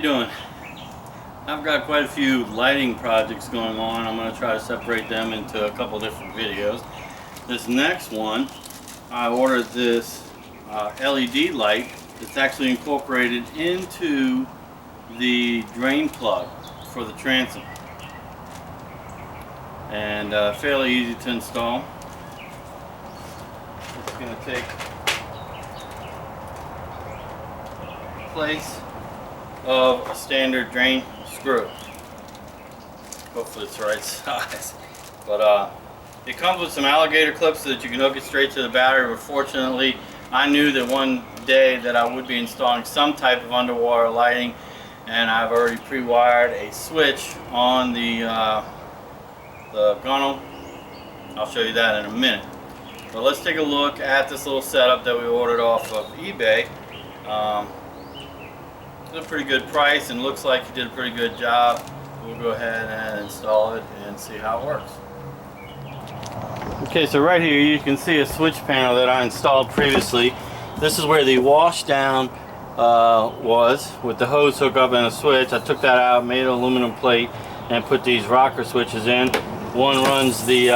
you doing? I've got quite a few lighting projects going on. I'm going to try to separate them into a couple different videos. This next one, I ordered this LED light that's actually incorporated into the drain plug for the transom, and fairly easy to install. It's going to take place of a standard drain screw. Hopefully it's the right size. But it comes with some alligator clips so that you can hook it straight to the battery. But fortunately, I knew that one day that I would be installing some type of underwater lighting, and I've already pre-wired a switch on the gunnel. I'll show you that in a minute. But let's take a look at this little setup that we ordered off of eBay. It's a pretty good price and looks like he did a pretty good job. We'll go ahead and install it and see how it works. Okay, so right here you can see a switch panel that I installed previously. This is where the wash down was with the hose hook up and a switch. I took that out, made an aluminum plate, and put these rocker switches in. One runs the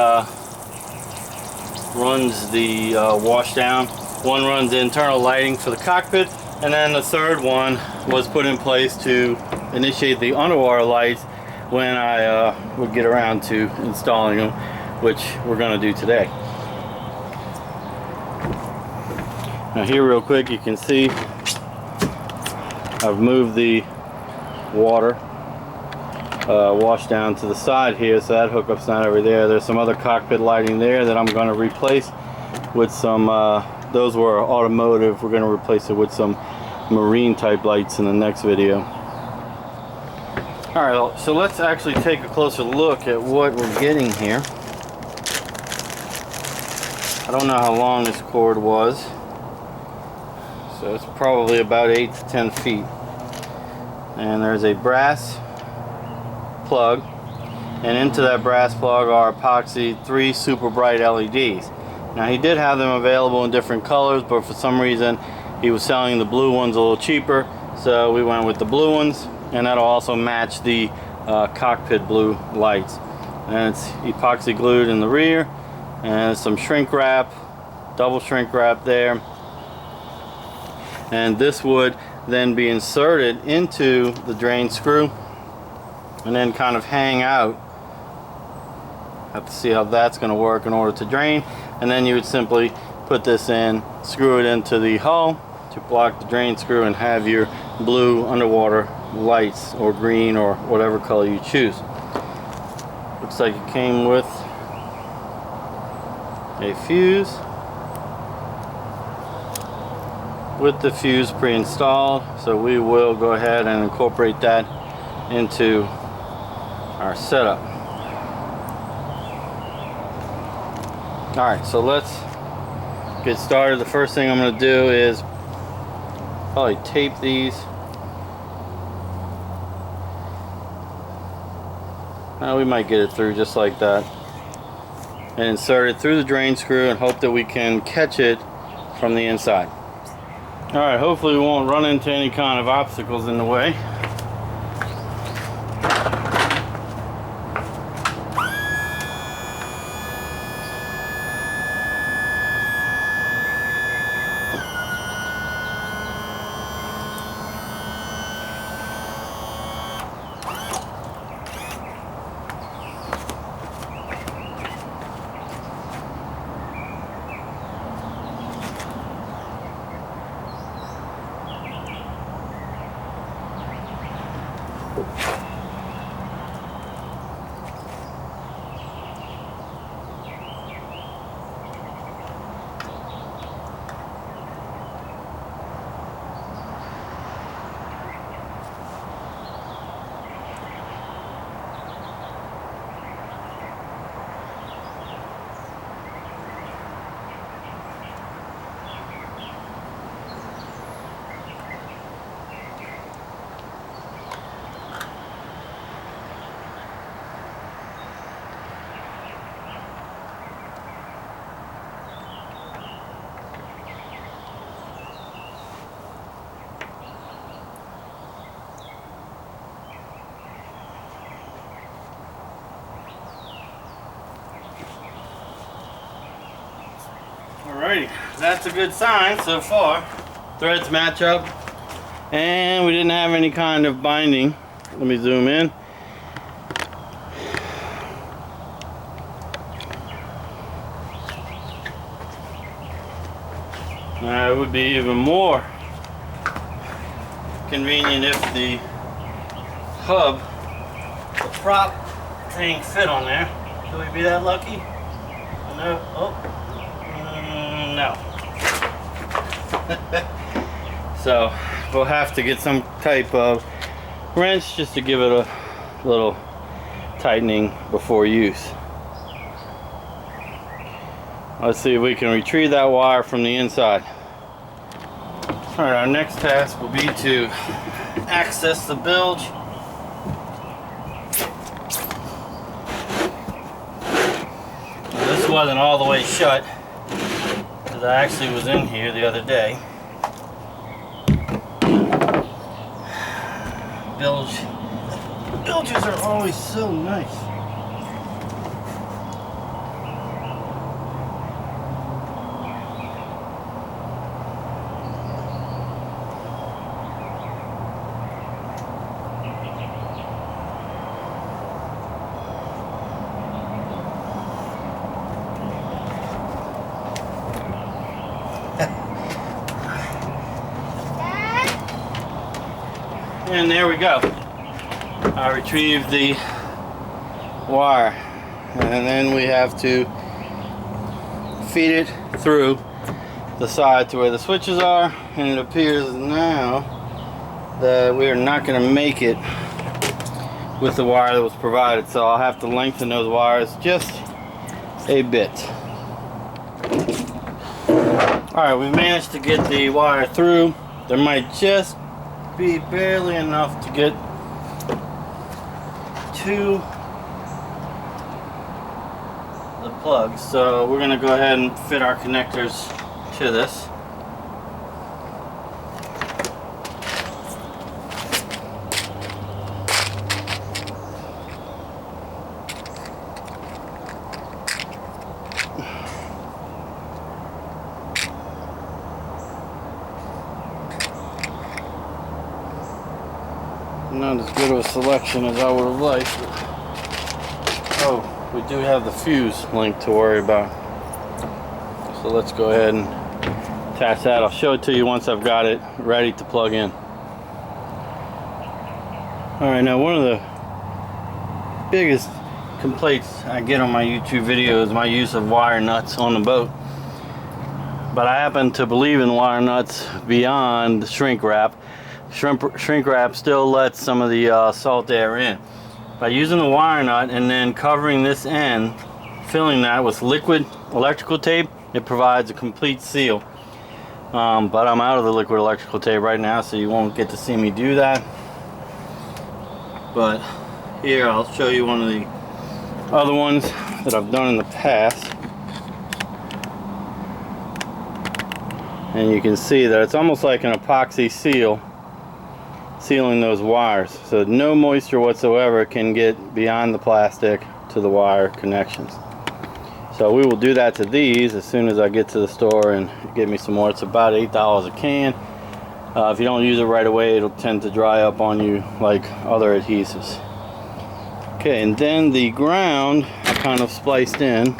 wash down, one runs the internal lighting for the cockpit, and then the third one was put in place to initiate the underwater lights when I would get around to installing them, which we're going to do today. Now here real quick you can see I've moved the water wash down to the side here, so that hookup's not over there. There's some other cockpit lighting there that I'm going to replace with some those were automotive. We're going to replace it with some marine type lights in the next video. Alright, so let's actually take a closer look at what we're getting here. I don't know how long this cord was, so it's probably about 8 to 10 feet. And there's a brass plug, and into that brass plug are epoxy 3 super bright LEDs. Now he did have them available in different colors, but for some reason he was selling the blue ones a little cheaper, so we went with the blue ones, and that'll also match the cockpit blue lights. And it's epoxy glued in the rear, and some shrink wrap, double shrink wrap there. And this would then be inserted into the drain screw and then kind of hang out. Have to see how that's going to work in order to drain. And then you would simply put this in, screw it into the hull to block the drain screw, and have your blue underwater lights, or green, or whatever color you choose. Looks like it came with a fuse, with the fuse pre-installed, so we will go ahead and incorporate that into our setup. Alright, so let's get started. The first thing I'm going to do is probably tape these. We might get it through just like that, and insert it through the drain screw and hope that we can catch it from the inside. Alright, hopefully we won't run into any kind of obstacles in the way. Alrighty, that's a good sign so far. Threads match up, and we didn't have any kind of binding. Let me zoom in. It would be even more convenient if the hub, the prop thing fit on there. Could we be that lucky? No. Oh. No. So we'll have to get some type of wrench just to give it a little tightening before use. Let's see if we can retrieve that wire from the inside. Alright, our next task will be to access the bilge. This wasn't all the way shut because I actually was in here the other day. Bilges are always so nice. And there we go. I retrieved the wire, and then we have to feed it through the side to where the switches are, and it appears now that we are not going to make it with the wire that was provided, so I'll have to lengthen those wires just a bit. Alright, we managed to get the wire through. There might just be barely enough to get to the plug, so we're going to go ahead and fit our connectors to this. Not as good of a selection as I would have liked. Oh, we do have the fuse link to worry about. So let's go ahead and attach that. I'll show it to you once I've got it ready to plug in. Alright, now one of the biggest complaints I get on my YouTube videos is my use of wire nuts on the boat. But I happen to believe in wire nuts beyond the shrink wrap. Shrink wrap still lets some of the salt air in. By using the wire nut and then covering this end, filling that with liquid electrical tape, it provides a complete seal. But I'm out of the liquid electrical tape right now, so you won't get to see me do that. But here I'll show you one of the other ones that I've done in the past. And you can see that it's almost like an epoxy seal sealing those wires, so no moisture whatsoever can get beyond the plastic to the wire connections. So we will do that to these as soon as I get to the store and get me some more. It's about $8 a can. If you don't use it right away, it'll tend to dry up on you like other adhesives. Okay, and then the ground I kind of spliced in.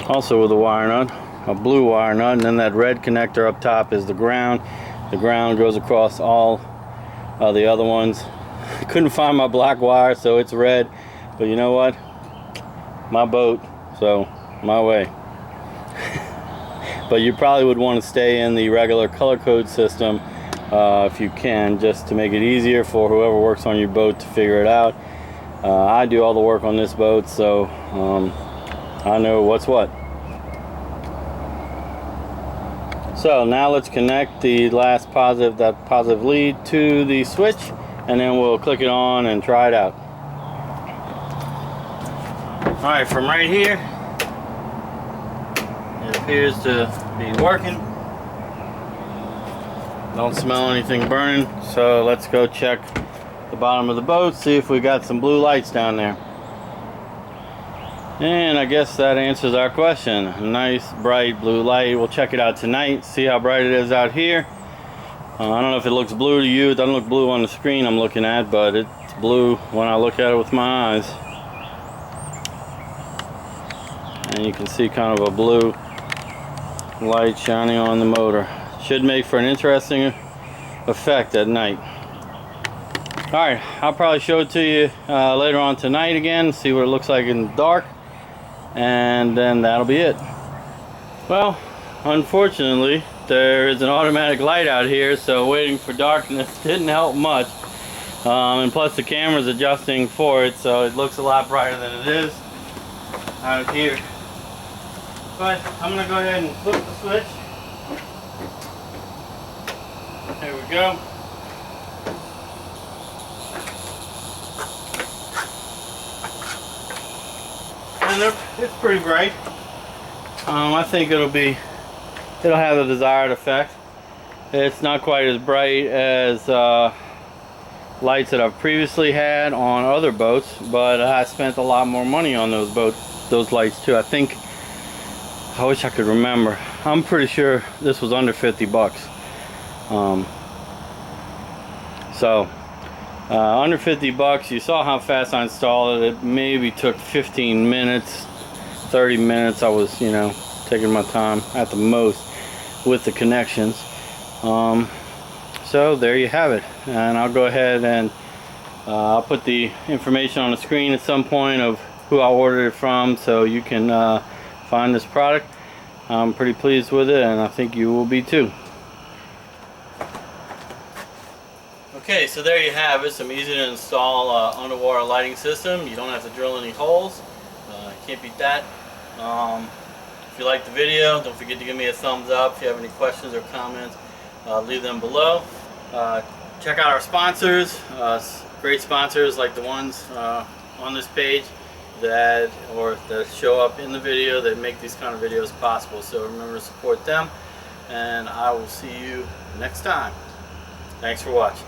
Also with a wire nut, a blue wire nut, and then that red connector up top is the ground. The ground goes across all the other ones. I couldn't find my black wire, so it's red, but you know what? My boat, so my way. But you probably would want to stay in the regular color code system if you can, just to make it easier for whoever works on your boat to figure it out. I do all the work on this boat, so I know what's what. So now let's connect the last positive, that positive lead, to the switch, and then we'll click it on and try it out. Alright, from right here, it appears to be working. Don't smell anything burning, so let's go check the bottom of the boat, see if we got some blue lights down there. And I guess that answers our question. A nice bright blue light. We'll check it out tonight, see how bright it is out here. I don't know if it looks blue to you. It doesn't look blue on the screen I'm looking at, but it's blue when I look at it with my eyes. And you can see kind of a blue light shining on the motor. Should make for an interesting effect at night. Alright, I'll probably show it to you later on tonight again, see what it looks like in the dark, and then that'll be it. Well, unfortunately, there is an automatic light out here, so waiting for darkness didn't help much. And plus the camera's adjusting for it, so it looks a lot brighter than it is out here. But I'm going to go ahead and flip the switch. There we go. And it's pretty bright. I think it'll have the desired effect. It's not quite as bright as lights that I've previously had on other boats, but I spent a lot more money on those lights too. I wish I could remember. I'm pretty sure this was under 50 bucks. Under 50 bucks. You saw how fast I installed it. It maybe took 15 minutes, 30 minutes. I was, taking my time at the most with the connections. So there you have it. And I'll go ahead and I'll put the information on the screen at some point of who I ordered it from, so you can find this product. I'm pretty pleased with it, and I think you will be too. Okay, so there you have it. Some easy to install underwater lighting system. You don't have to drill any holes. Can't beat that. If you liked the video, don't forget to give me a thumbs up. If you have any questions or comments, leave them below. Check out our sponsors. Great sponsors like the ones on this page that show up in the video that make these kind of videos possible. So remember to support them, and I will see you next time. Thanks for watching.